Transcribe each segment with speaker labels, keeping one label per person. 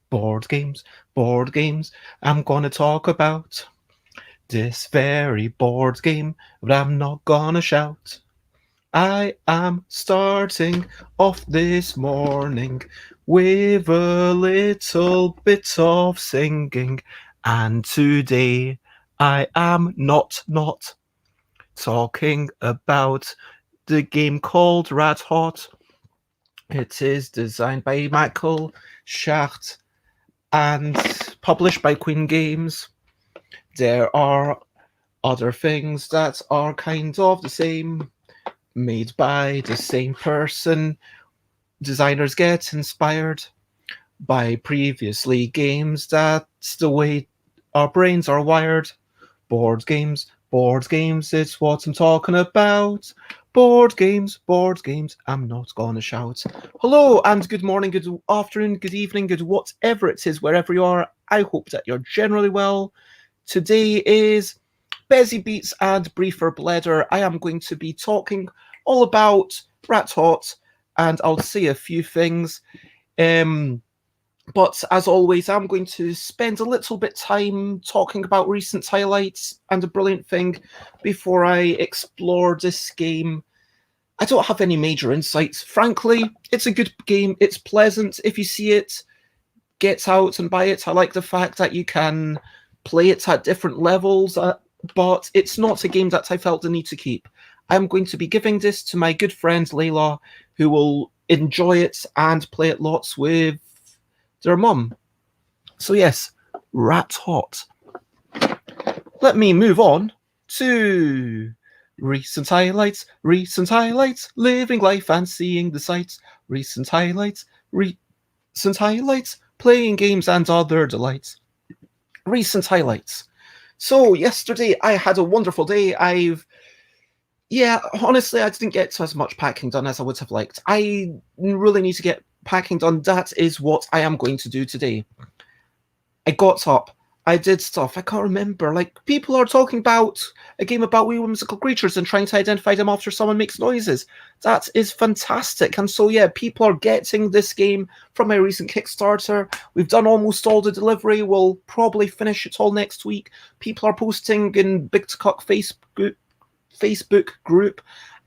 Speaker 1: Board games, board games. I'm gonna talk about this very board game, but I'm not gonna shout. I am starting off this morning with a little bit of singing, and today I am not talking about the game called Rat Hot. It is designed by Michael Schacht and published by Queen Games. There are other things that are kind of the same, made by the same person. Designers get inspired by previously games. That's the way our brains are wired. Board games, it's what I'm talking about. Board games, I'm not gonna shout. Hello and good morning, good afternoon, good evening, good whatever it is, wherever you are. I hope that you're generally well. Today is Busy Beats and Briefer Bledder. I am going to be talking all about Rat Hot, and I'll say a few things. But as always, I'm going to spend a little bit time talking about recent highlights and a brilliant thing before I explore this game. I don't have any major insights. Frankly, it's a good game. It's pleasant. If you see it, get out and buy it. I like the fact that you can play it at different levels, but it's not a game that I felt the need to keep. I'm going to be giving this to my good friend Layla, who will enjoy it and play it lots with their mum. So yes, Rat Hot. Let me move on to recent highlights, living life and seeing the sights, recent highlights, playing games and other delights. Recent highlights. So yesterday I had a wonderful day. Honestly, I didn't get as much packing done as I would have liked. I really need to get packing done. That is what I am going to do today. I got up. I did stuff. I can't remember. Like, people are talking about a game about wee whimsical creatures and trying to identify them after someone makes noises. That is fantastic. And so, yeah, people are getting this game from my recent Kickstarter. We've done almost all the delivery. We'll probably finish it all next week. People are posting in Big to Cock Facebook group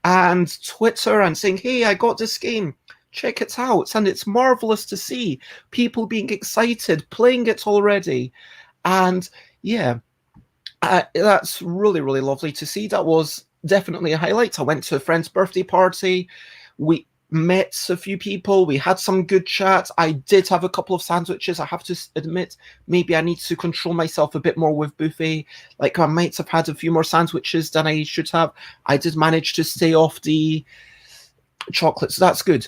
Speaker 1: and Twitter and saying, hey, I got this game. Check it out. And it's marvelous to see people being excited, playing it already. And yeah, that's really, really lovely to see. That was definitely a highlight. I went to a friend's birthday party. We met a few people. We had some good chat. I did have a couple of sandwiches. I have to admit, maybe I need to control myself a bit more with buffet. Like, I might have had a few more sandwiches than I should have. I did manage to stay off the chocolate, so that's good.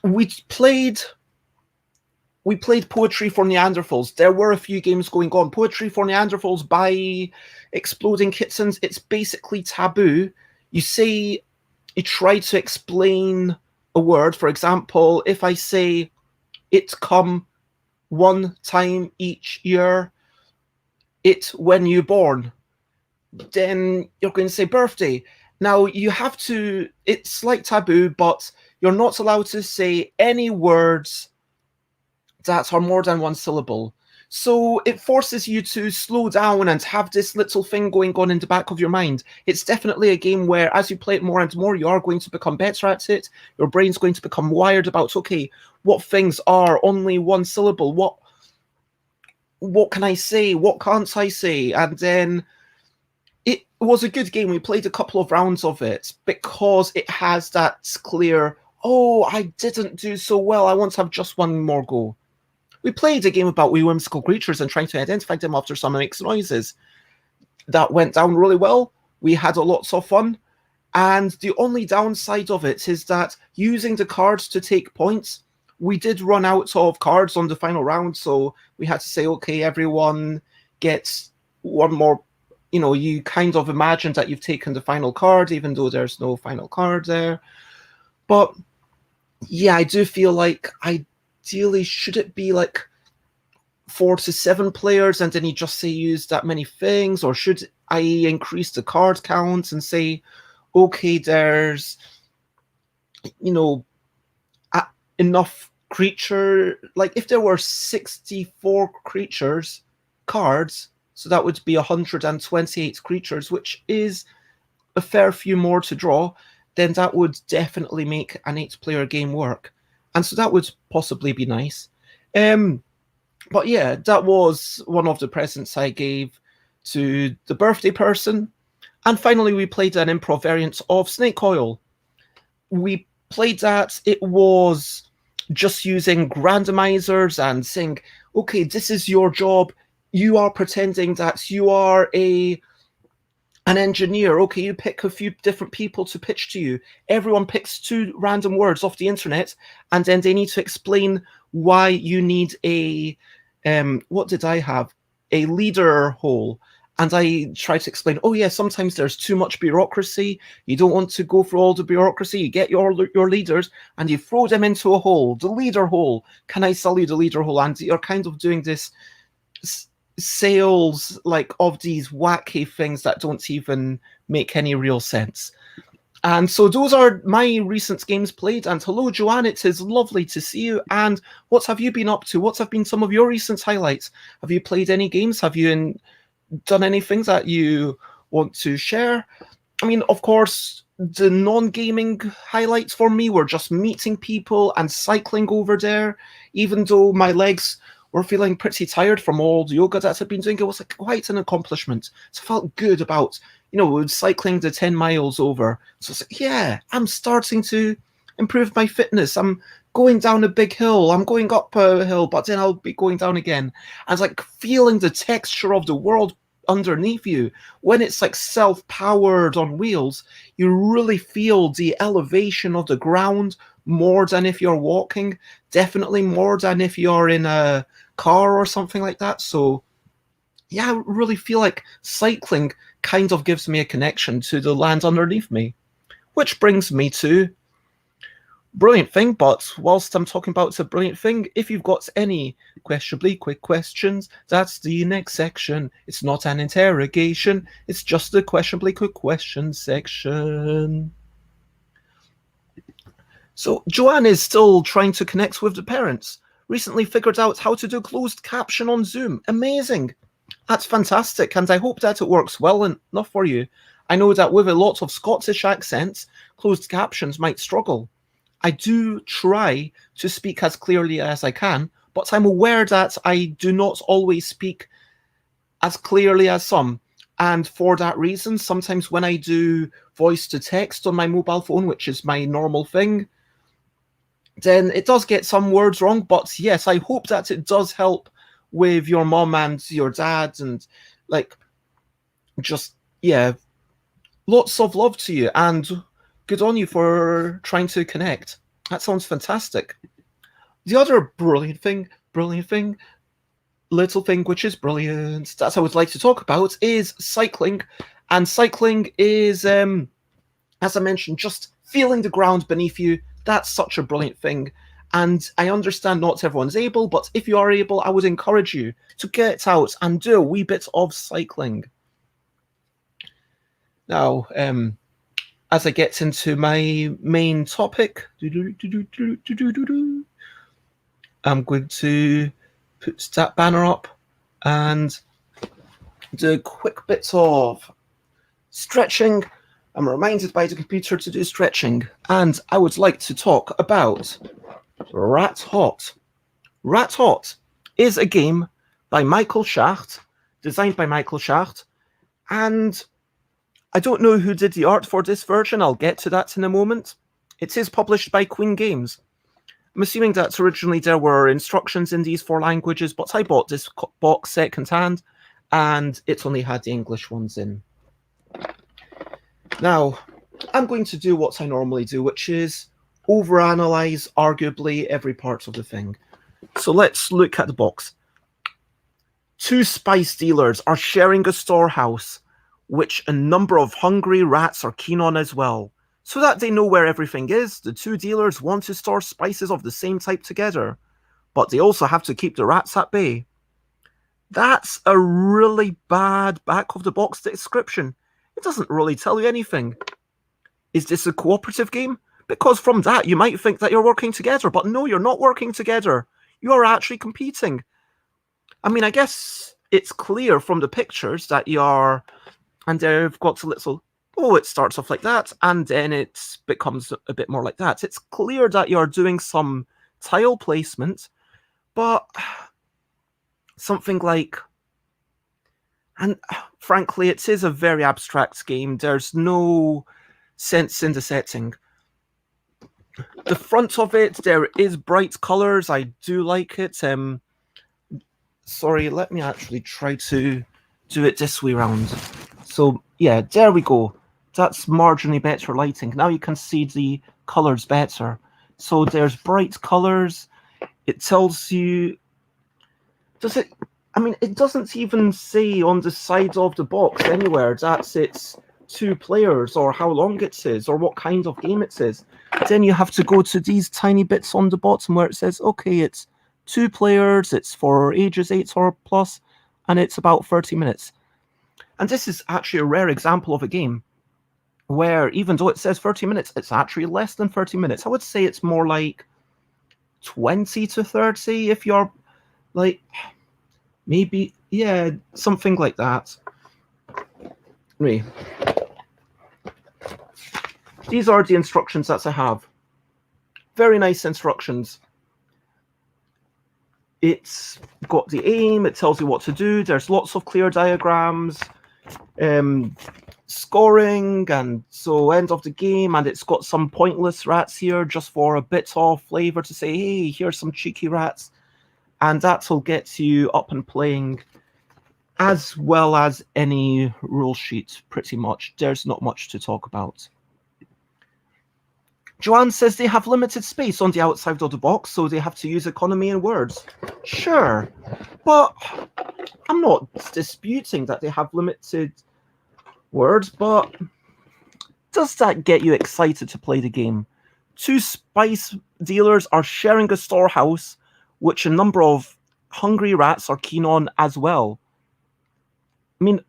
Speaker 1: We played Poetry for Neanderthals. There were a few games going on. Poetry for Neanderthals by Exploding Kittens. It's basically taboo. You try to explain a word. For example, if I say, it come one time each year, it when you born, then you're going to say birthday. Now, it's like taboo, but you're not allowed to say any words that are more than one syllable. So it forces you to slow down and have this little thing going on in the back of your mind. It's definitely a game where, as you play it more and more, you are going to become better at it. Your brain's going to become wired about, okay, what things are only one syllable? What can I say? What can't I say? And then it was a good game. We played a couple of rounds of it because it has that clear, oh, I didn't do so well. I want to have just one more go. We played a game about wee whimsical creatures and trying to identify them after someone makes noises. That went down really well. We had lots of fun. And the only downside of it is that using the cards to take points, we did run out of cards on the final round. So we had to say, okay, everyone gets one more you kind of imagine that you've taken the final card, even though there's no final card there. But yeah, I do feel like ideally, should it be like 4 to 7 players and then you just say use that many things, or should I increase the card count and say, okay, there's enough creature, like if there were 64 creatures cards, so that would be 128 creatures, which is a fair few more to draw, then that would definitely make an 8-player game work. And so that would possibly be nice. But yeah, that was one of the presents I gave to the birthday person. And finally, we played an improv variant of Snake Oil. We played that. It was just using randomizers and saying, okay, this is your job. You are pretending that you are an engineer. Okay, you pick a few different people to pitch to you. Everyone picks 2 random words off the internet, and then they need to explain why you need a what did I have? A leader hole. And I try to explain, oh yeah, sometimes there's too much bureaucracy. You don't want to go through all the bureaucracy. You get your leaders and you throw them into a hole, the leader hole. Can I sell you the leader hole? And you're kind of doing this sales like of these wacky things that don't even make any real sense. And so those are my recent games played. And hello, Joanne, it is lovely to see you. And what have you been up to? What have been some of your recent highlights? Have you played any games? Have you done anything that you want to share? I mean, of course, the non-gaming highlights for me were just meeting people and cycling over there. Even though my legs were feeling pretty tired from all the yoga that I've been doing, it was like quite an accomplishment. So I felt good about, cycling the 10 miles over. So it's like, yeah, I'm starting to improve my fitness. I'm going down a big hill. I'm going up a hill, but then I'll be going down again. And it's like feeling the texture of the world underneath you. When it's like self-powered on wheels, you really feel the elevation of the ground more than if you're walking. Definitely more than if you're in a car or something like that. So yeah, I really feel like cycling kind of gives me a connection to the land underneath me. Which brings me to brilliant thing, but whilst I'm talking about a brilliant thing, if you've got any questionably quick questions, that's the next section. It's not an interrogation, it's just the questionably quick questions section. So Joanne is still trying to connect with the parents. Recently figured out how to do closed caption on Zoom. Amazing. That's fantastic, and I hope that it works well enough for you. I know that with a lot of Scottish accents, closed captions might struggle. I do try to speak as clearly as I can, but I'm aware that I do not always speak as clearly as some. And for that reason, sometimes when I do voice to text on my mobile phone, which is my normal thing, then it does get some words wrong. But yes, I hope that it does help with your mom and your dad, and just, yeah, lots of love to you, and good on you for trying to connect. That sounds fantastic. The other brilliant thing, little thing which is brilliant, that I would like to talk about is cycling. And cycling is, as I mentioned, just feeling the ground beneath you. That's such a brilliant thing. And I understand not everyone's able, but if you are able, I would encourage you to get out and do a wee bit of cycling. Now, as I get into my main topic, I'm going to put that banner up and do a quick bit of stretching. I'm reminded by the computer to do stretching, and I would like to talk about Rat Hot. Rat Hot is a game by Michael Schacht, designed by Michael Schacht, and I don't know who did the art for this version. I'll get to that in a moment. It is published by Queen Games. I'm assuming that originally there were instructions in these 4 languages, but I bought this box secondhand, and it only had the English ones in. Now, I'm going to do what I normally do, which is overanalyze arguably every part of the thing. So let's look at the box. 2 spice dealers are sharing a storehouse. which a number of hungry rats are keen on as well. So that they know where everything is, the two dealers want to store spices of the same type together, but they also have to keep the rats at bay. That's a really bad back-of-the-box description. It doesn't really tell you anything. Is this a cooperative game? Because from that, you might think that you're working together, but no, you're not working together. You are actually competing. I mean, I guess it's clear from the pictures that you are, and they've got a little, oh, it starts off like that, and then it becomes a bit more like that. It's clear that you're doing some tile placement, but something like, and frankly, it is a very abstract game. There's no sense in the setting. The front of it, there is bright colors. I do like it. Sorry, let me actually try to do it this way around. So yeah, there we go. That's marginally better lighting. Now you can see the colors better. So there's bright colors. It tells you, does it, I mean, it doesn't even say on the side of the box anywhere that it's 2 players or how long it is or what kind of game it is. Then you have to go to these tiny bits on the bottom where it says, okay, it's 2 players, it's for ages 8 or plus, and it's about 30 minutes. And this is actually a rare example of a game where even though it says 30 minutes, it's actually less than 30 minutes. I would say it's more like 20 to 30 if you're like, maybe, yeah, something like that. Anyway, these are the instructions that I have. Very nice instructions. It's got the aim, it tells you what to do, there's lots of clear diagrams, scoring, and so end of the game, and it's got some pointless rats here just for a bit of flavor to say, hey, here's some cheeky rats, and that'll get you up and playing, as well as any rule sheet, pretty much. There's not much to talk about. Joanne says they have limited space on the outside of the box, so they have to use economy and words. Sure, but I'm not disputing that they have limited words, but does that get you excited to play the game? 2 spice dealers are sharing a storehouse, which a number of hungry rats are keen on as well. I mean,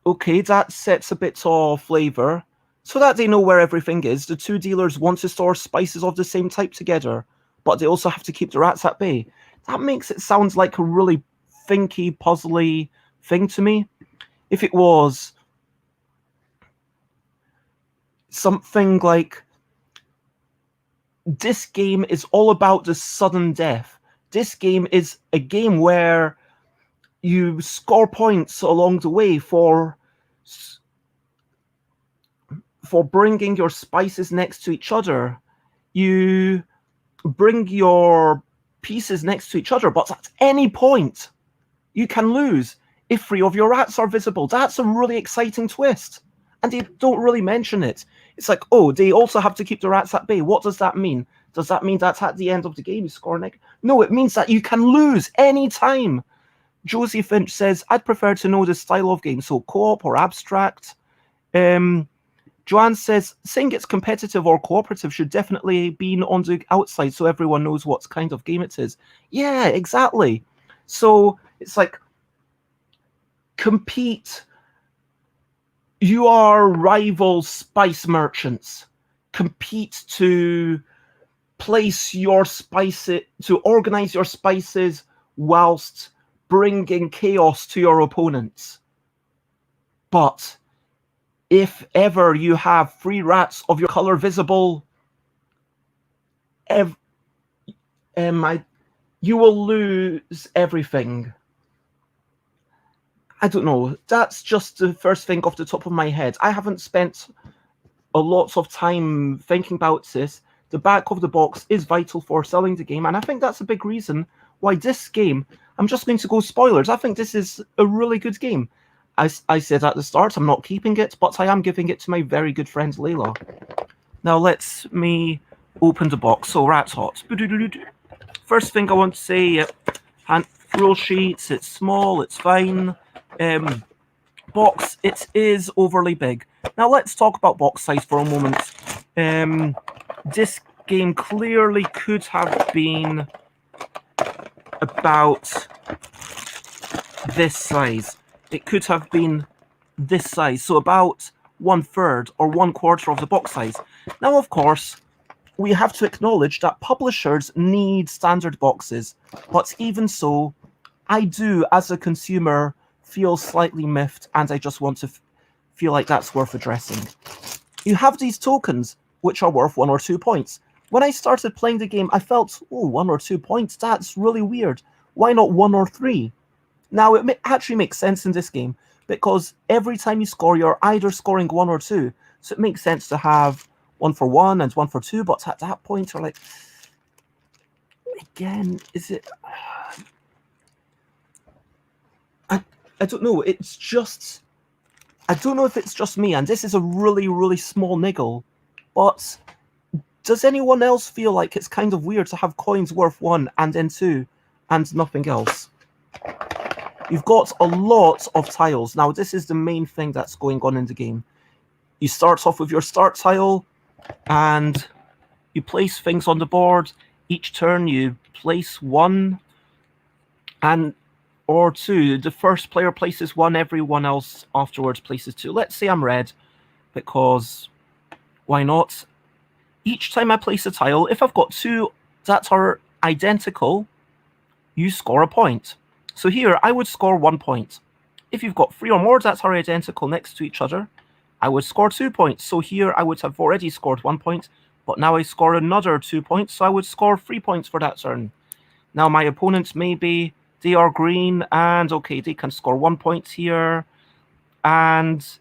Speaker 1: okay, that sets a bit of flavor. So that they know where everything is, the 2 dealers want to store spices of the same type together, but they also have to keep the rats at bay. That makes it sound like a really thinky, puzzly thing to me. If it was something like, this game is all about the sudden death. This game is a game where you score points along the way for bringing your spices next to each other. You bring your pieces next to each other, but at any point you can lose if 3 of your rats are visible. That's a really exciting twist, and they don't really mention it. It's like, oh, they also have to keep the rats at bay. What does that mean? Does that mean that at the end of the game you score negative? No, it means that you can lose any time. Josie Finch says, I'd prefer to know the style of game, so co-op or abstract. Joanne says, saying it's competitive or cooperative should definitely be on the outside so everyone knows what kind of game it is. Yeah, exactly. So it's like, compete. You are rival spice merchants. Compete to place your spices, to organize your spices whilst bringing chaos to your opponents. But if ever you have 3 rats of your color visible, you will lose everything. I don't know. That's just the first thing off the top of my head. I haven't spent a lot of time thinking about this. The back of the box is vital for selling the game, and I think that's a big reason why this game, I'm just going to go spoilers, I think this is a really good game. I said at the start, I'm not keeping it, but I am giving it to my very good friend Layla. Now let me open the box. So Rat Hot. First thing I want to say, rule sheets, it's small, it's fine. box, it is overly big. Now let's talk about box size for a moment. This game clearly could have been about this size. It could have been this size, so about 1/3 or 1/4 of the box size. Now, of course, we have to acknowledge that publishers need standard boxes, but even so, I do, as a consumer, feel slightly miffed, and I just want to feel like that's worth addressing. You have these tokens, which are worth 1 or 2 points. When I started playing the game, I felt, oh, 1 or 2 points, that's really weird. Why not 1 or 3? Now, it actually makes sense in this game, because every time you score, you're either scoring 1 or 2, so it makes sense to have 1 for 1 and 1 for 2, but at that point, you're like, again, is it... I don't know, it's just... I don't know if it's just me, and this is a really, really small niggle, but does anyone else feel like it's kind of weird to have coins worth 1 and then 2 and nothing else? You've got a lot of tiles. Now, this is the main thing that's going on in the game. You start off with your start tile, and you place things on the board. Each turn, you place 1 or 2. The first player places 1, everyone else afterwards places 2. Let's say I'm red, because why not? Each time I place a tile, if I've got 2 that are identical, you score a point. So here, I would score 1 point. If you've got 3 or more that are identical next to each other, I would score 2 points. So here, I would have already scored 1 point, but now I score another 2 points, so I would score 3 points for that turn. Now, my opponents, maybe they are green, and okay, they can score 1 point here, and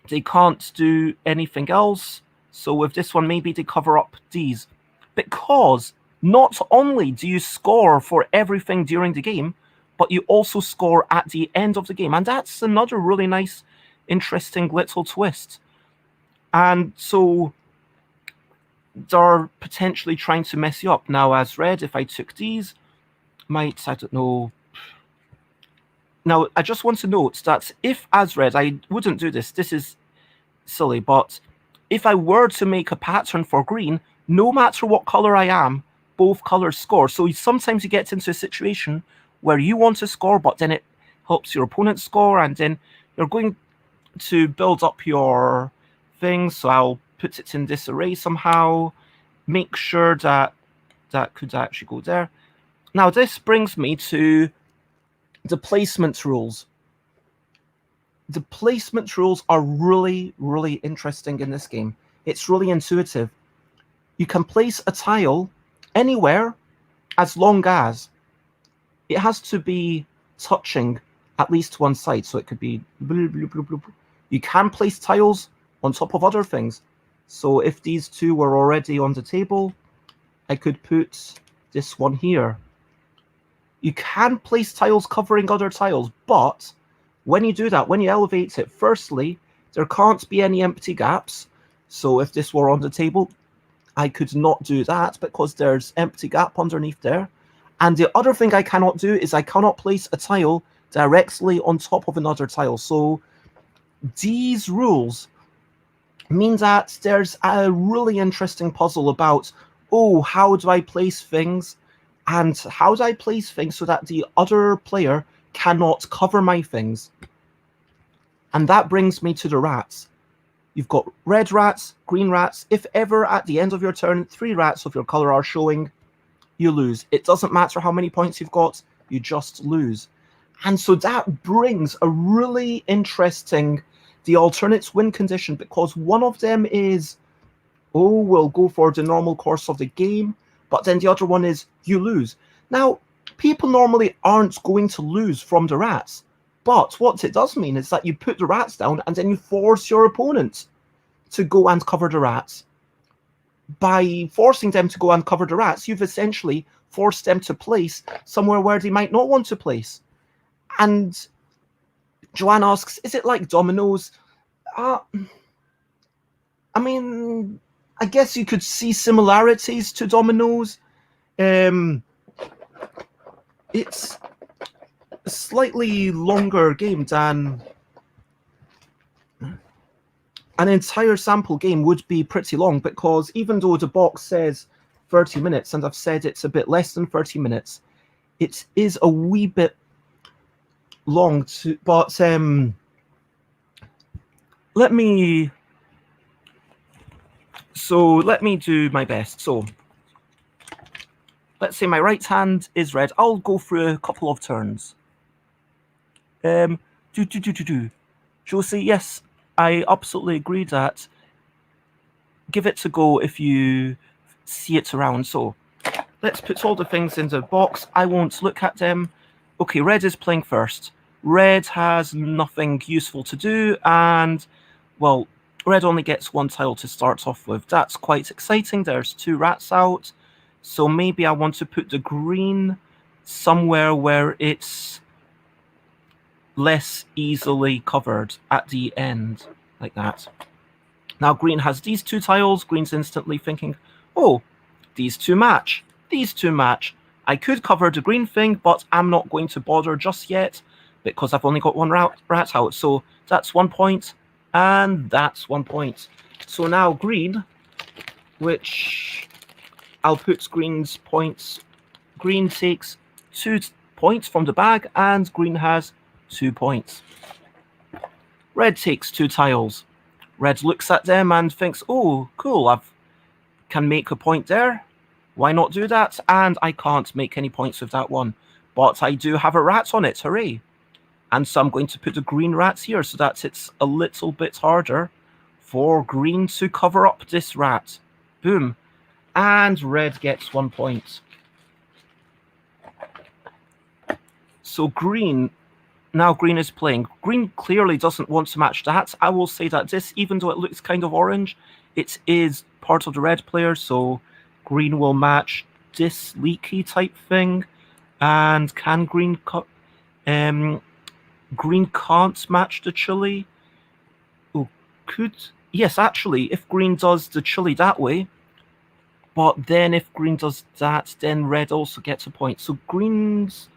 Speaker 1: they can't do anything else. So with this one, maybe they cover up these. Because not only do you score for everything during the game, but you also score at the end of the game. And that's another really nice, interesting little twist. And so they're potentially trying to mess you up. Now, as red, if I took these, I don't know. Now, I just want to note that if as red, I wouldn't do this. This is silly, but if I were to make a pattern for green, no matter what color I am, both colors score. So sometimes you get into a situation where you want to score, but then it helps your opponent score, and then you're going to build up your things. So I'll put it in this array somehow, make sure that that could actually go there. Now, this brings me to the placement rules. The placement rules are really, really interesting in this game. It's really intuitive. You can place a tile anywhere as long as it has to be touching at least one side. So it could be... You can place tiles on top of other things. So if these 2 were already on the table, I could put this one here. You can place tiles covering other tiles, but when you do that, when you elevate it, firstly, there can't be any empty gaps. So if this were on the table, I could not do that because there's empty gap underneath there. And the other thing I cannot do is I cannot place a tile directly on top of another tile. So these rules mean that there's a really interesting puzzle about, oh, how do I place things? And how do I place things so that the other player cannot cover my things? And that brings me to the rats. You've got red rats, green rats. If ever at the end of your turn, 3 rats of your color are showing, you lose. It doesn't matter how many points you've got, you just lose. And so that brings a really interesting, the alternate win condition, because one of them is, oh, we'll go for the normal course of the game, but then the other one is you lose. Now, people normally aren't going to lose from the rats, but what it does mean is that you put the rats down and then you force your opponent to go and cover the rats. By forcing them to go and cover the rats, you've essentially forced them to place somewhere where they might not want to place. And Joanne asks, is it like dominoes? I mean, I guess you could see similarities to dominoes. It's a slightly longer game than an entire sample game would be pretty long, because even though the box says 30 minutes, and I've said it's a bit less than 30 minutes, it is a wee bit long to, but let me do my best. So let's say my right hand is red. I'll go through a couple of turns. Josie, yes, I absolutely agree that give it a go if you see it around. So let's put all the things in the box. I won't look at them. Okay, red is playing first. Red has nothing useful to do, and, well, red only gets one tile to start off with. That's quite exciting. There's 2 rats out. So maybe I want to put the green somewhere where it's less easily covered at the end, like that. Now green has these 2 tiles. Green's instantly thinking, oh, these 2 match. These 2 match. I could cover the green thing, but I'm not going to bother just yet because I've only got 1 rat out. So that's 1 point, and that's 1 point. So now green, which I'll put green's points. Green takes 2 points from the bag, and green has 2 points. Red takes 2 tiles. Red looks at them and thinks, oh, cool, I can make a point there. Why not do that? And I can't make any points with that one. But I do have a rat on it, hooray. And so I'm going to put the green rats here so that it's a little bit harder for green to cover up this rat. Boom. And red gets 1 point. So green, now green is playing. Green clearly doesn't want to match that. I will say that this, even though it looks kind of orange, it is part of the red player, so green will match this leaky type thing. And can green green can't match the chili? Oh, could, yes, actually, if green does the chili that way, but then if green does that, then red also gets a point. So green's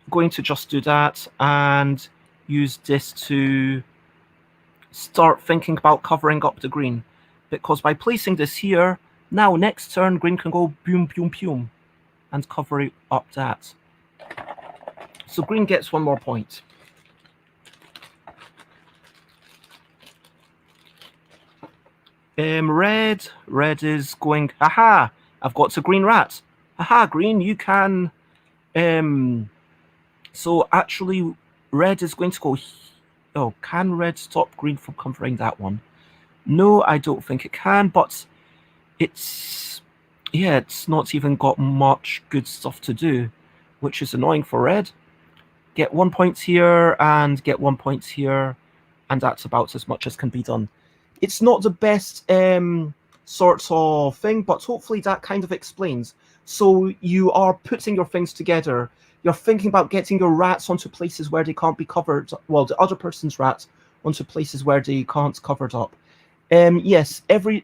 Speaker 1: going to just do that and use this to start thinking about covering up the green, because by placing this here, now next turn green can go boom, boom, boom and cover up that. So green gets 1 more point. Red is going, aha, I've got a green rat. Aha, green, you can, so actually red is going to go, oh, can red stop green from covering that one? No, I don't think it can, but it's, yeah, it's not even got much good stuff to do, which is annoying for red. Get 1 point here and get 1 point here, and that's about as much as can be done. It's not the best sort of thing, but hopefully that kind of explains. So you are putting your things together. You're thinking about getting your rats onto places where they can't be covered. Well, the other person's rats onto places where they can't covered up. Yes, every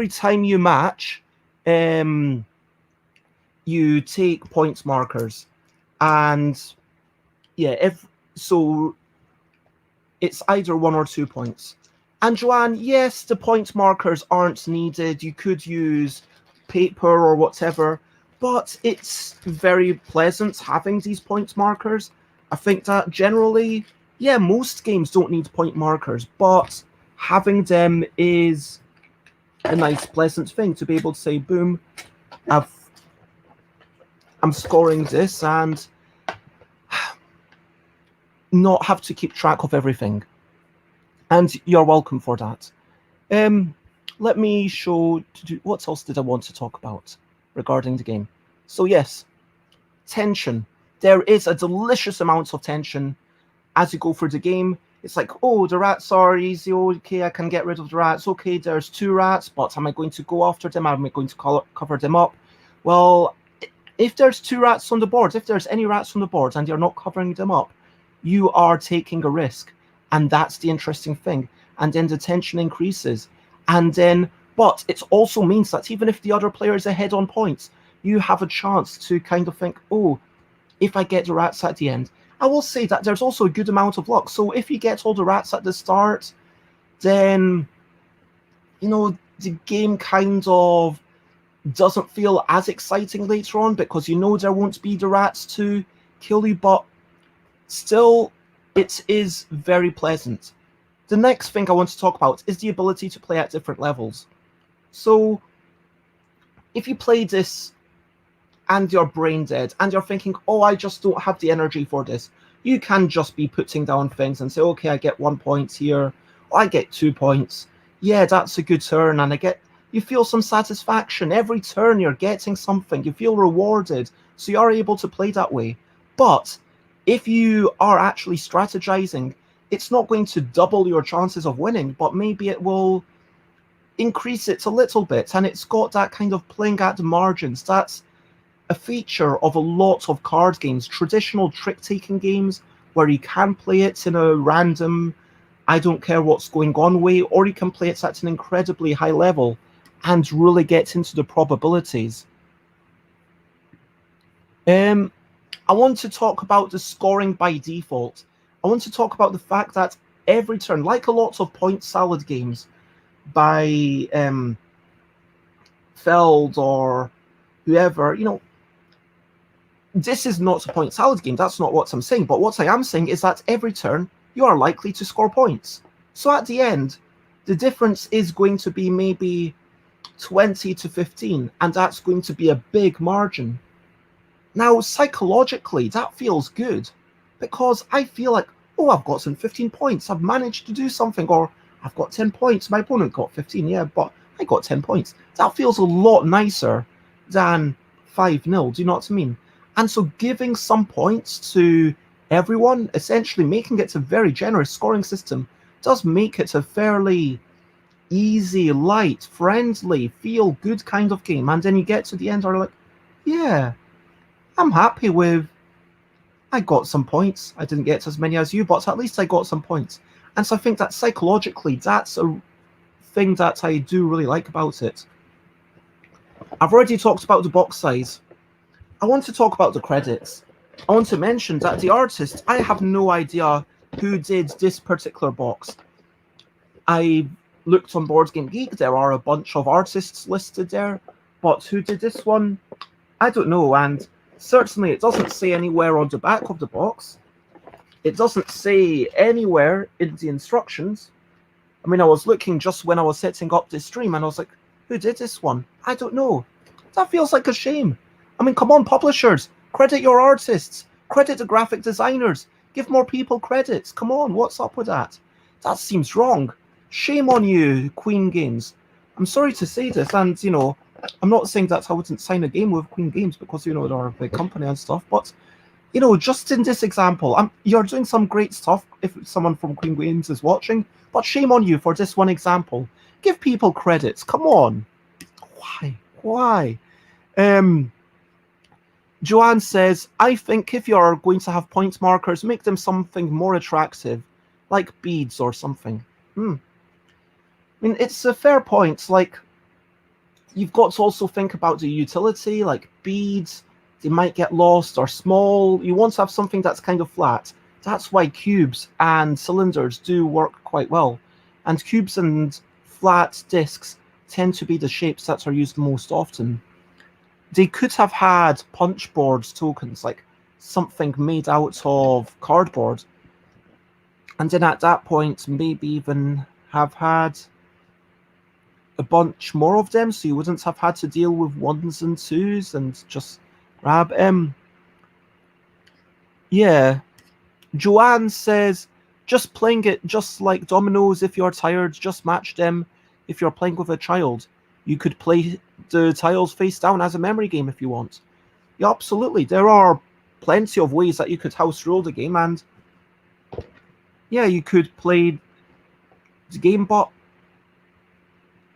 Speaker 1: time you match, you take points markers, and yeah, so it's either 1 or 2 points. And Joanne, yes, the point markers aren't needed. You could use paper or whatever, but it's very pleasant having these point markers. I think that generally, yeah, most games don't need point markers, but having them is a nice, pleasant thing to be able to say, boom, I'm scoring this, and not have to keep track of everything. And you're welcome for that. Let me show, what else did I want to talk about regarding the game? So yes, tension. There is a delicious amount of tension as you go through the game. It's like, oh, the rats are easy. Okay, I can get rid of the rats. Okay, there's 2 rats, but am I going to go after them? Am I going to cover them up? Well, if there's 2 rats on the board, if there's any rats on the board and you're not covering them up, you are taking a risk. And that's the interesting thing. And then the tension increases. And then, but it also means that even if the other player is ahead on points, you have a chance to kind of think, oh, if I get the rats at the end. I will say that there's also a good amount of luck. So if you get all the rats at the start, then, you know, the game kind of doesn't feel as exciting later on because you know there won't be the rats to kill you, but still, it is very pleasant. The next thing I want to talk about is the ability to play at different levels. So, if you play this and you're brain dead and you're thinking, oh, I just don't have the energy for this, you can just be putting down things and say, okay, I get 1 point here, or I get 2 points. Yeah, that's a good turn, and you feel some satisfaction. Every turn you're getting something, you feel rewarded, so you are able to play that way. But if you are actually strategizing, it's not going to double your chances of winning, but maybe it will increase it a little bit, and it's got that kind of playing at the margins. That's a feature of a lot of card games, traditional trick-taking games, where you can play it in a random, I don't care what's going on way, or you can play it at an incredibly high level and really get into the probabilities. I want to talk about the scoring by default. I want to talk about the fact that every turn, like a lot of point salad games by Feld or whoever, you know, this is not a point salad game. That's not what I'm saying. But what I am saying is that every turn, you are likely to score points. So at the end, the difference is going to be maybe 20 to 15, and that's going to be a big margin. Now, psychologically, that feels good because I feel like, oh, I've got some 15 points. I've managed to do something, or I've got 10 points. My opponent got 15, yeah, but I got 10 points. That feels a lot nicer than 5-0. Do you know what I mean? And so giving some points to everyone, essentially making it a very generous scoring system, does make it a fairly easy, light, friendly, feel-good kind of game. And then you get to the end, and you're like, yeah, I'm happy with, I got some points. I didn't get as many as you, but at least I got some points. And so I think that psychologically, that's a thing that I do really like about it. I've already talked about the box size. I want to talk about the credits. I want to mention that the artist, I have no idea who did this particular box. I looked on Board Game Geek, there are a bunch of artists listed there, but who did this one? I don't know, and certainly it doesn't say anywhere on the back of the box. It doesn't say anywhere in the instructions. I mean, I was looking just when I was setting up this stream, and I was like, who did this one? I don't know. That feels like a shame. I mean, come on, publishers, credit your artists, credit the graphic designers, give more people credits. Come on, what's up with that? That seems wrong. Shame on you, Queen Games. I'm sorry to say this, and, you know, I'm not saying that I wouldn't sign a game with Queen Games because, you know, they're a big company and stuff, but, you know, just in this example, you're doing some great stuff if someone from Queen Games is watching, but shame on you for this one example. Give people credits. Come on. Why? Joanne says, I think if you're going to have point markers, make them something more attractive, like beads or something. I mean, it's a fair point. Like, you've got to also think about the utility, like beads, they might get lost or small. You want to have something that's kind of flat. That's why cubes and cylinders do work quite well. And cubes and flat discs tend to be the shapes that are used most often. They could have had punch boards tokens, like something made out of cardboard. And then at that point, maybe even have had a bunch more of them, so you wouldn't have had to deal with 1s and 2s and just grab yeah. Joanne says, just playing it just like dominoes. If you're tired, just match them. If you're playing with a child, you could play the tiles face down as a memory game if you want. Yeah, absolutely. There are plenty of ways that you could house rule the game, and yeah, you could play the game, but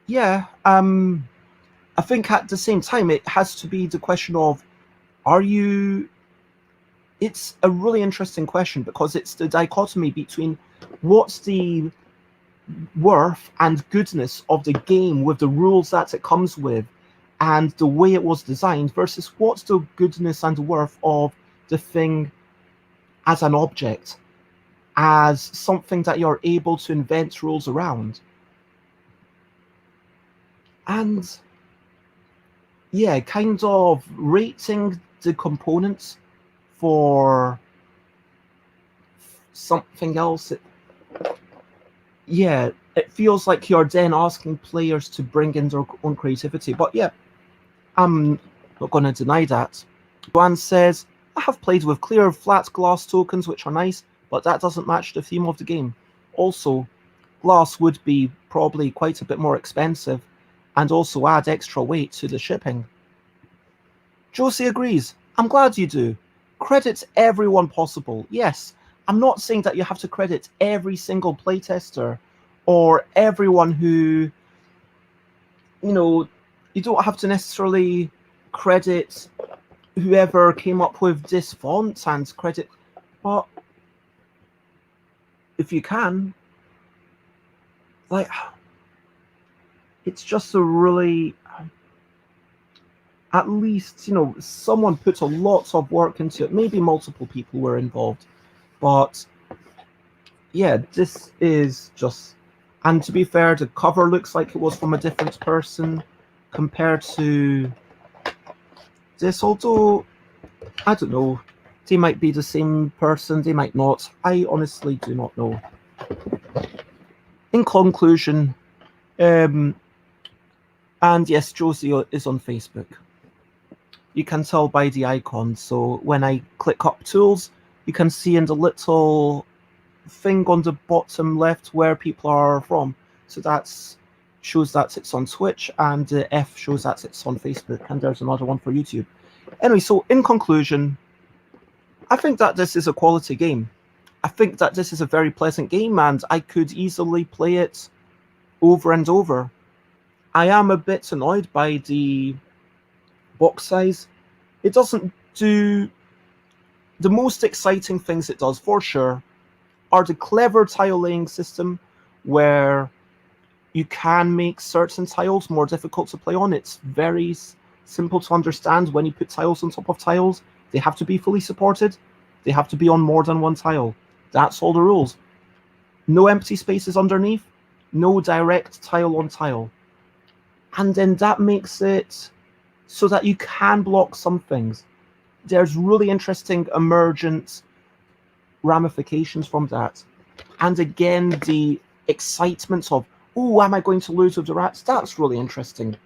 Speaker 1: yeah, I think at the same time it has to be the question of, it's a really interesting question because it's the dichotomy between what's the worth and goodness of the game with the rules that it comes with and the way it was designed versus what's the goodness and worth of the thing as an object. as something that you're able to invent rules around. And yeah, kind of rating the components for something else. Yeah, it feels like you're then asking players to bring in their own creativity. But yeah, I'm not going to deny that. Joanne says, I have played with clear flat glass tokens, which are nice, but that doesn't match the theme of the game. Also, glass would be probably quite a bit more expensive and also add extra weight to the shipping. Josie agrees. I'm glad you do. Credit everyone possible. Yes, I'm not saying that you have to credit every single playtester or everyone who, you don't have to necessarily credit whoever came up with this font and credit, but if you can, like, it's just a really, at least, someone put a lot of work into it. Maybe multiple people were involved, but yeah, this is just, and to be fair, the cover looks like it was from a different person compared to this, although I don't know, they might be the same person, they might not. I honestly do not know. In conclusion, and yes, Josie is on Facebook. You can tell by the icon. So when I click up tools, you can see in the little thing on the bottom left where people are from. So that shows that it's on Twitch, and the F shows that it's on Facebook, and there's another one for YouTube. Anyway, so in conclusion, I think that this is a quality game. I think that this is a very pleasant game, and I could easily play it over and over. I am a bit annoyed by the box size. It doesn't do the most exciting things it does, for sure, are the clever tile laying system where you can make certain tiles more difficult to play on. It's very simple to understand when you put tiles on top of tiles. They have to be fully supported. They have to be on more than one tile. That's all the rules. No empty spaces underneath. No direct tile on tile. And then that makes it so that you can block some things. There's really interesting emergent ramifications from that. And again, the excitement of, oh, am I going to lose with the rats? That's really interesting.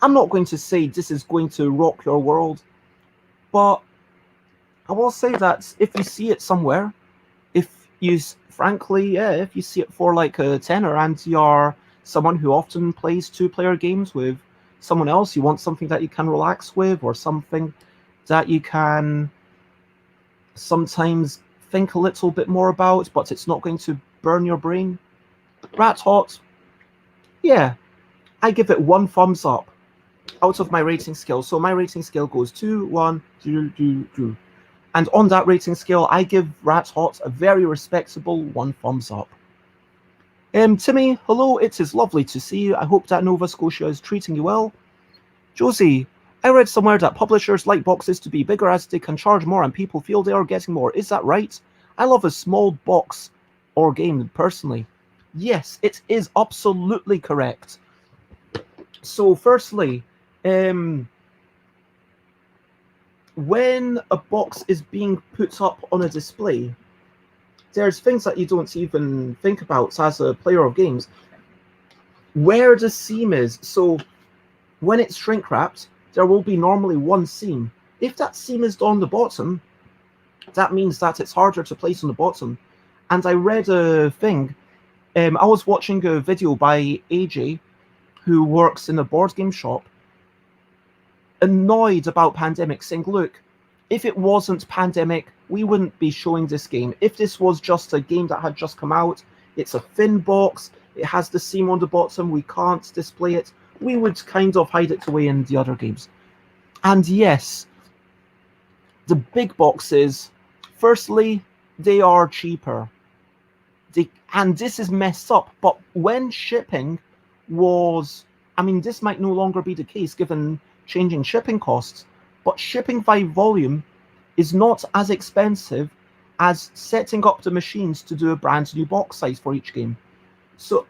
Speaker 1: I'm not going to say this is going to rock your world, but I will say that if you see it somewhere, if you see it for like a tenner and you're someone who often plays two-player games with someone else, you want something that you can relax with or something that you can sometimes think a little bit more about, but it's not going to burn your brain. Rat Hot, yeah, I give it 1 thumbs up out of my rating scale. So my rating scale goes 2, 1, 2, 2, 2. And on that rating scale, I give Rat Hot a very respectable 1 thumbs up. Timmy, hello, it is lovely to see you. I hope that Nova Scotia is treating you well. Josie, I read somewhere that publishers like boxes to be bigger as they can charge more and people feel they are getting more. Is that right? I love a small box or game personally. Yes, it is absolutely correct. So firstly, when a box is being put up on a display, there's things that you don't even think about as a player of games. Where the seam is. So when it's shrink wrapped, there will be normally one seam. If that seam is on the bottom, that means that it's harder to place on the bottom. And I read a thing. I was watching a video by AJ, who works in a board game shop, annoyed about pandemic, saying, look, if it wasn't pandemic, we wouldn't be showing this game. If this was just a game that had just come out, it's a thin box, it has the seam on the bottom, we can't display it, we would kind of hide it away in the other games. And yes, the big boxes, firstly, they are cheaper. And this is messed up, but when shipping was, I mean, this might no longer be the case given changing shipping costs, but shipping by volume is not as expensive as setting up the machines to do a brand new box size for each game. So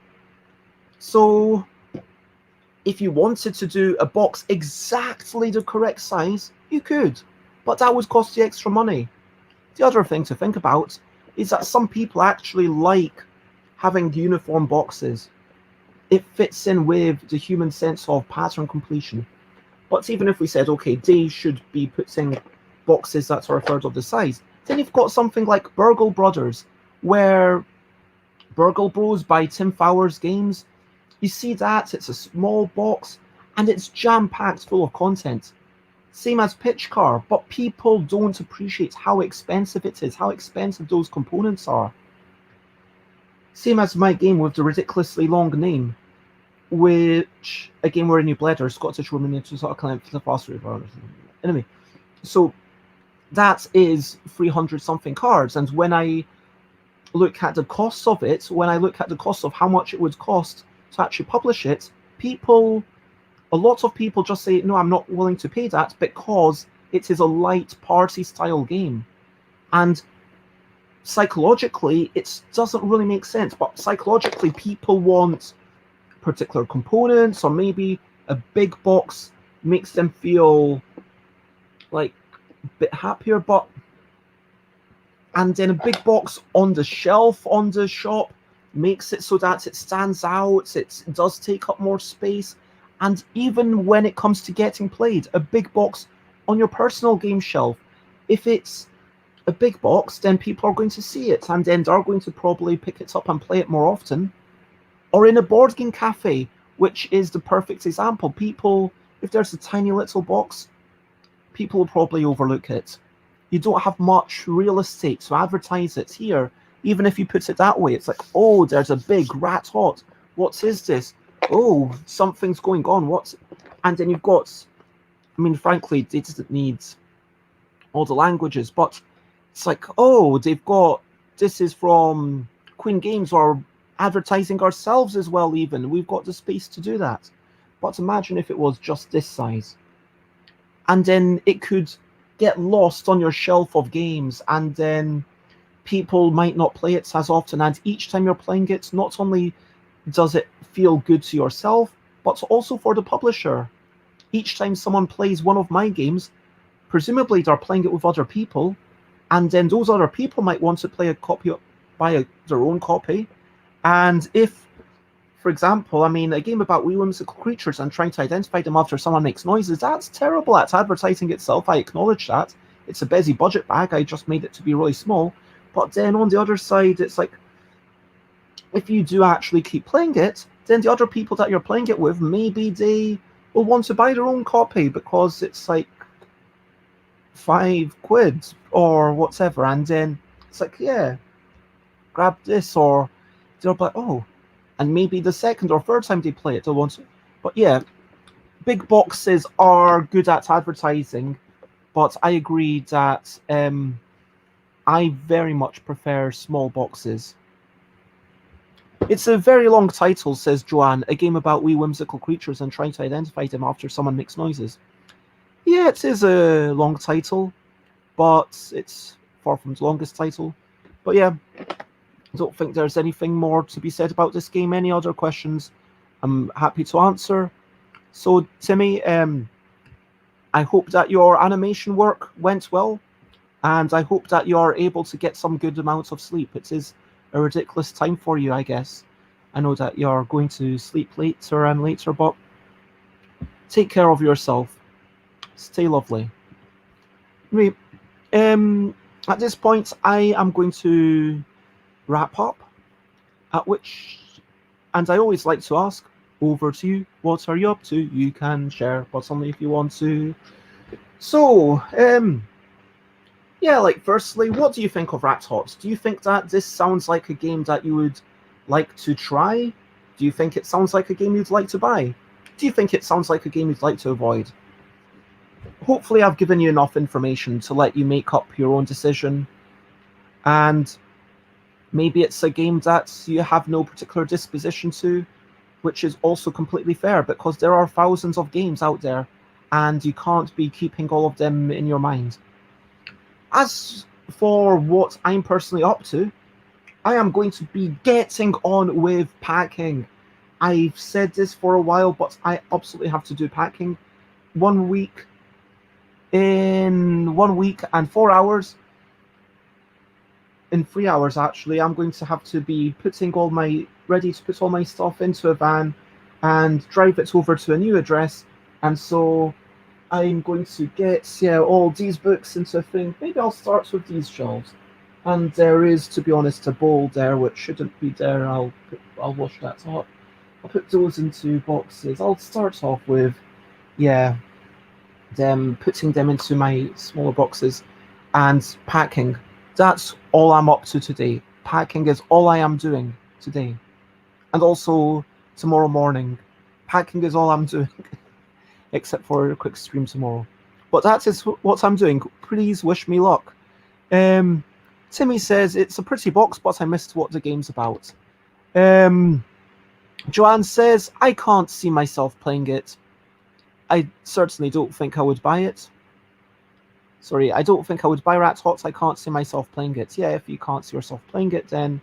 Speaker 1: if you wanted to do a box exactly the correct size, you could, but that would cost you extra money. The other thing to think about is that some people actually like having uniform boxes. It fits in with the human sense of pattern completion. But even if we said, okay, they should be putting boxes that are a third of the size, then you've got something like Burgle Brothers, where Burgle Bros by Tim Fowler's Games, you see that, it's a small box, and it's jam-packed full of content. Same as Pitch Car, but people don't appreciate how expensive it is, how expensive those components are. Same as my game with the ridiculously long name, which, a game where a new bladder, Scottish woman into sort of climb for the fast river. Anyway, so that is 300 something cards, and when I look at the costs of it, when I look at the cost of how much it would cost to actually publish it, a lot of people just say, no, I'm not willing to pay that because it is a light party style game. And psychologically, it doesn't really make sense, but psychologically, people want particular components, or maybe a big box makes them feel like a bit happier, and then a big box on the shelf on the shop makes it so that it stands out, it does take up more space. And even when it comes to getting played, a big box on your personal game shelf, if it's a big box, then people are going to see it, and then they're going to probably pick it up and play it more often. Or in a board game cafe, which is the perfect example. People, if there's a tiny little box, people will probably overlook it. You don't have much real estate to advertise it here. Even if you put it that way, it's like, oh, there's a big rat hot. What is this? Oh, something's going on. What's... And then you've got, I mean, frankly, they didn't need all the languages, but it's like, oh, they've got, this is from Queen Games, or advertising ourselves as well even. We've got the space to do that. But imagine if it was just this size. And then it could get lost on your shelf of games, and then people might not play it as often. And each time you're playing it, not only does it feel good to yourself, but also for the publisher. Each time someone plays one of my games, presumably they're playing it with other people, and then those other people might want to play a copy, buy their own copy. And if, for example, I mean, a game about wee whimsical creatures and trying to identify them after someone makes noises, that's terrible at advertising itself. I acknowledge that. It's a busy budget bag. I just made it to be really small. But then on the other side, it's like, if you do actually keep playing it, then the other people that you're playing it with, maybe they will want to buy their own copy because it's like £5 or whatever. And then it's like, yeah, grab this, or they'll be like, oh, and maybe the second or third time they play it, they'll want to. But yeah, big boxes are good at advertising, but I agree that I very much prefer small boxes. It's a very long title, says Joanne, a game about wee whimsical creatures and trying to identify them after someone makes noises. Yeah, it is a long title, but it's far from the longest title. But yeah, I don't think there's anything more to be said about this game. Any other questions, I'm happy to answer. So, Timmy, I hope that your animation work went well, and I hope that you are able to get some good amounts of sleep. It is a ridiculous time for you, I guess. I know that you're going to sleep later and later, but take care of yourself. Stay lovely. Anyway, at this point, I am going to wrap up, and I always like to ask, over to you, what are you up to? You can share, but only if you want to. So, yeah, like, firstly, what do you think of Rat Hot? Do you think that this sounds like a game that you would like to try? Do you think it sounds like a game you'd like to buy? Do you think it sounds like a game you'd like to avoid? Hopefully I've given you enough information to let you make up your own decision, and maybe it's a game that you have no particular disposition to, which is also completely fair, because there are thousands of games out there, and you can't be keeping all of them in your mind. As for what I'm personally up to, I am going to be getting on with packing. I've said this for a while, but I absolutely have to do packing. 1 week, in 1 week and 4 hours, in 3 hours actually, I'm going to have to be ready to put all my stuff into a van and drive it over to a new address. And so I'm going to get all these books into a thing. Maybe I'll start with these shelves. And there is, to be honest, a bowl there which shouldn't be there. I'll wash that up. I'll put those into boxes. I'll start off with putting them into my smaller boxes and packing. That's all I'm up to today. Packing is all I am doing today. And also tomorrow morning. Packing is all I'm doing. Except for a quick stream tomorrow. But that is what I'm doing. Please wish me luck. Timmy says, it's a pretty box, but I missed what the game's about. Joanne says, I can't see myself playing it. I certainly don't think I would buy it. Sorry, I don't think I would buy Rat Hots. I can't see myself playing it. Yeah, if you can't see yourself playing it, then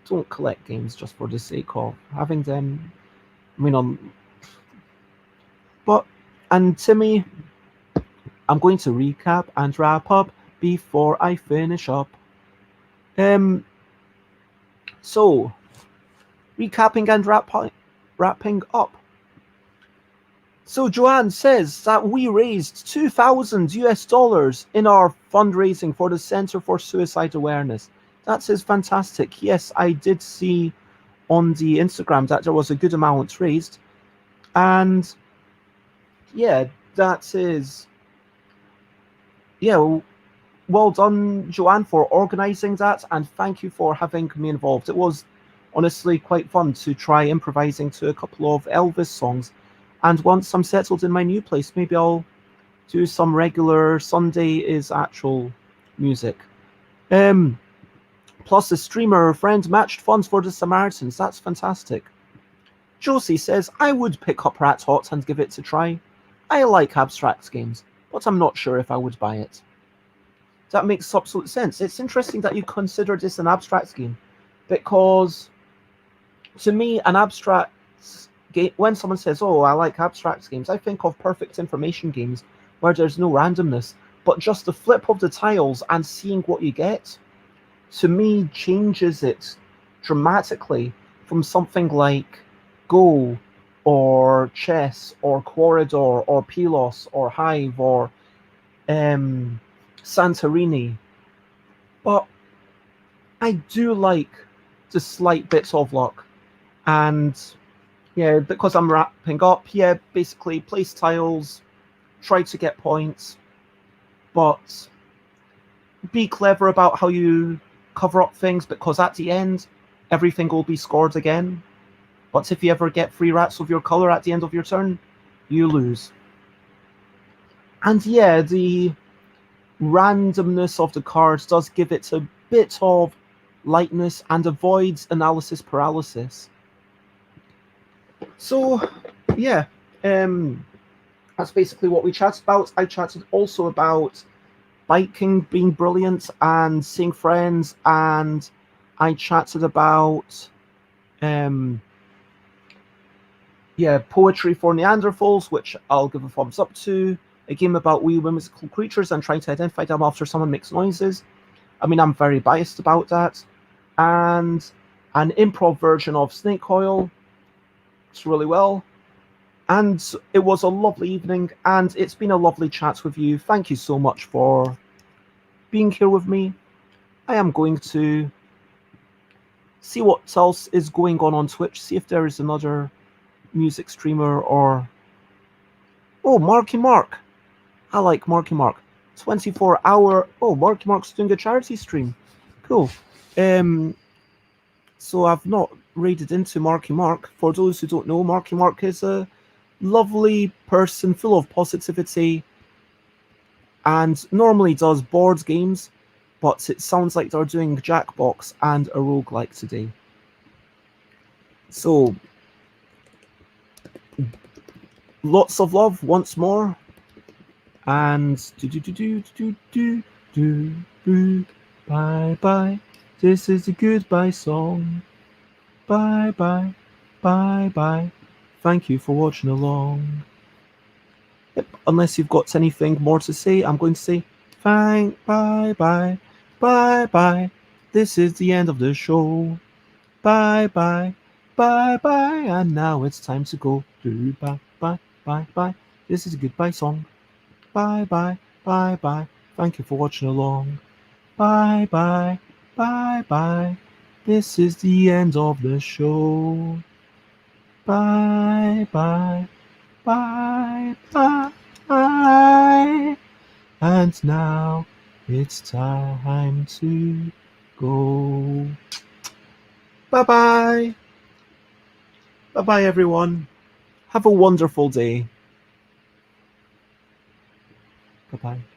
Speaker 1: don't collect games just for the sake of having them. And Timmy, I'm going to recap and wrap up before I finish up. So, recapping and wrapping up. So Joanne says that we raised $2,000 in our fundraising for the Center for Suicide Awareness. That is fantastic. Yes, I did see on the Instagram that there was a good amount raised. And that is... well done, Joanne, for organizing that, and thank you for having me involved. It was honestly quite fun to try improvising to a couple of Elvis songs. And once I'm settled in my new place, maybe I'll do some regular Sunday is actual music. Plus, a streamer friend matched funds for the Samaritans. That's fantastic. Josie says, I would pick up Rat Hot and give it a try. I like abstract games, but I'm not sure if I would buy it. That makes absolute sense. It's interesting that you consider this an abstract game, because to me, an abstract game, when someone says, oh, I like abstract games, I think of perfect information games where there's no randomness, but just the flip of the tiles and seeing what you get, to me, changes it dramatically from something like Go or Chess or Corridor or Pelos or Hive or Santorini. But I do like the slight bits of luck. And because I'm wrapping up, basically place tiles, try to get points, but be clever about how you cover up things, because at the end, everything will be scored again. But if you ever get 3 rats of your color at the end of your turn, you lose. And the randomness of the cards does give it a bit of lightness and avoids analysis paralysis. So, that's basically what we chatted about. I chatted also about biking being brilliant and seeing friends, and I chatted about poetry for Neanderthals, which I'll give a thumbs up to. A game about wee whimsical creatures and trying to identify them after someone makes noises. I mean, I'm very biased about that. And an improv version of Snake Oil. It's really well. And it was a lovely evening, and it's been a lovely chat with you. Thank you so much for being here with me. I am going to see what else is going on Twitch, see if there is another music streamer or... Oh, Marky Mark. I like Marky Mark. 24-hour... Oh, Marky Mark's doing a charity stream. Cool. So I've not raided into Marky Mark. For those who don't know, Marky Mark is a lovely person full of positivity and normally does board games, but it sounds like they're doing Jackbox and a roguelike today. So, lots of love once more, and Bye bye. This is the goodbye song. Bye bye. Bye bye. Thank you for watching along. Yep, unless you've got anything more to say, I'm going to say bye bye bye. Bye bye. This is the end of the show. Bye bye. Bye bye. And now it's time to go. Bye bye bye bye. This is a goodbye song. Bye bye. Bye bye. Thank you for watching along. Bye bye. Bye bye. This is the end of the show. Bye bye. Bye bye. And now it's time to go. Bye bye. Bye bye, everyone. Have a wonderful day. Bye bye.